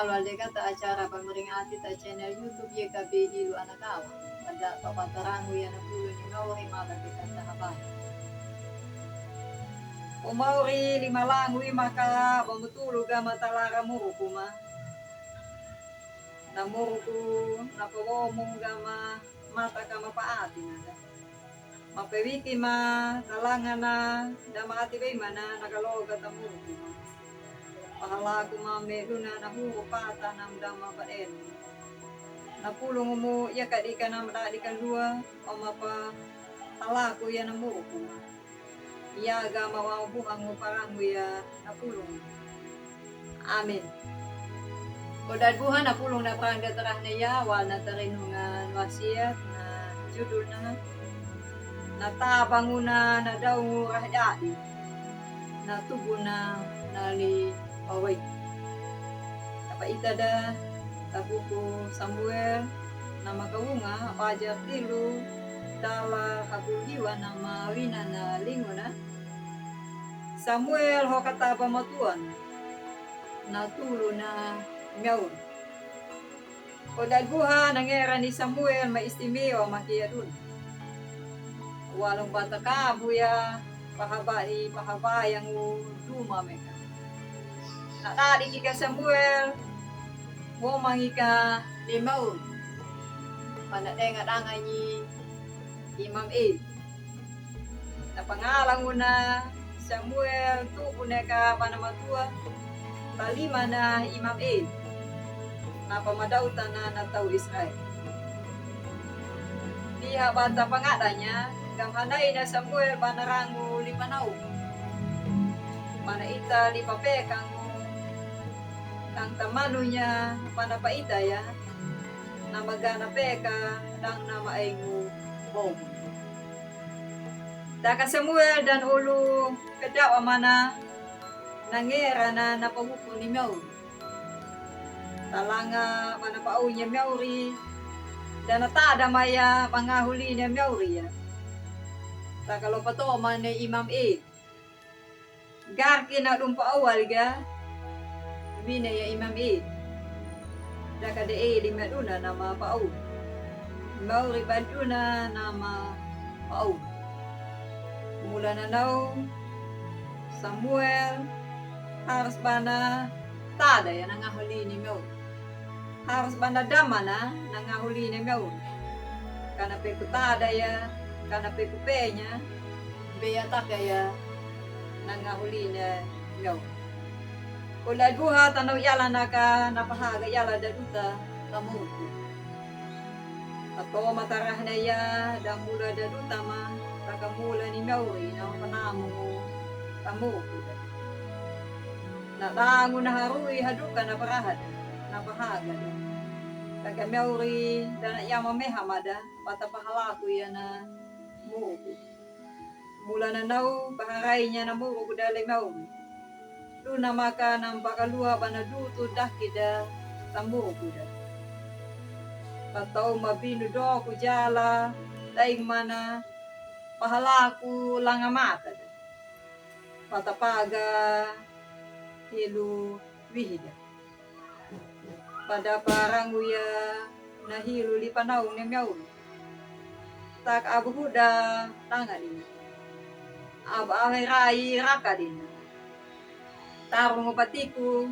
Malo alde kata acara pemeringati ta channel YouTube YKB di lu anak kawa. Pada papatarangu ya na pulo ni Mauri mala de kata habay. Umauri lima langwi maka pamutulog ka matalara mo kuma. Namuruku napawomong gama mata ka mapaati na. Mapewiki ma talangan na damaati bay mana nagaloga tamuruku ma. Pahala ko mamedo na nahuro pata ng dama paen. Napulong mo ya kadika na madadikan dua o mapa hala ko ya namuruku ma. Iyaga mawabuhang mo parang mo ya napulong. Amen. Kodadbuhan napulong na parang datarah na ya wal na tarinungan wasiat na judul na natabang na daw rahdadi na tubo na nali away. Napaita da tabuko Samuel na magawunga pajar tilu dala kabuliwa na mawina na linguna. Samuel ho kataba matuan na tulo na ngayon. O dalbuha nangera ni Samuel maistimewa makiyadun. Walong bata ka buya pahabayang duma meka. Natali kika Samuel mo mangika limaun. Panadengat angay ni Imam E. Napangalang una Samuel tupo na ka panamatua talima na Imam E. Napamadautan na nataw Israel. Diha bata pangadanya gamhanay na Samuel panarango lipanaw. Manaita lipapekang ang tamano niya panapaita ya na maganapeka nang namaay mo bom. Daka Samuel dan ulo kadawa mana nangera na napahupo ni Maur. Talanga manapao niya Mauri dan natada maya pangahuli niya Mauri ya. Takalo pato man ni Imam E. Garki na lumpa awal ga bina ya Imam E. Daka de E lima duna nama pao. Mauri banduna nama pao. Mula na daw Samuel harus bana tada ya nangahuli ni Maur. Harus bana dama na nangahuli ni Maur. Kana pe tada ya, kana pe kupenya, beya taka ya nangahuli ni Maur. Ulad buha tanaw yala naka napahaga yala daduta tamuko. Ato matarah na ya damula daduta ma takamula ni Mauri na panamo tamuko. Natango na harui haduka na parahat na pahaga. Taga Mauri dan yama mehamada patapahalaku ya na muko. Mula na naw paharay niya na muko dalay Mauri. Luna maka ng pakalua panaduto dakida tamuko da. Pataw mabinudo ko jala daing mana pahalaku langamata da. Patapaga hilu wihida. Pada parang uya nahilu lipanaw ni Maur. Tak abu huda tangadin. Abahay rai rakadin. Tarong patiku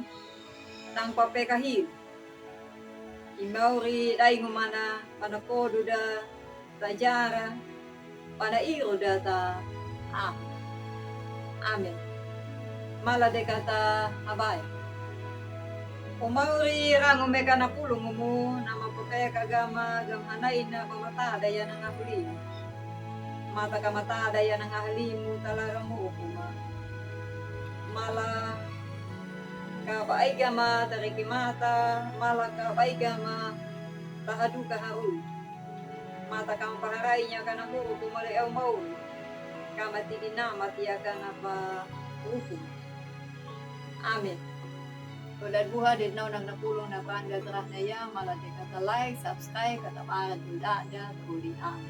nang papekahil. Imauri daing mana panakodo da tajara panairo da ta amen. Mala de kata abay. Umauri rango meka na pulong mo na mapapeka gama gamhanay na pamatada yan ang ahuli. Mata ka matada yan ang ahali mo talaga mo kuma. Mala kabaay gama tarikimata mala kabaay gama tahadu kahaul. Mata kang paharay niya ka na mo kumalayaw mo. Kamatinin na matiya ka na pa hukum. Amen. Tulad buha din na nang napulong na panggal terah na ya, malah kata like, subscribe, kata parang tulad ya, tuloy amin.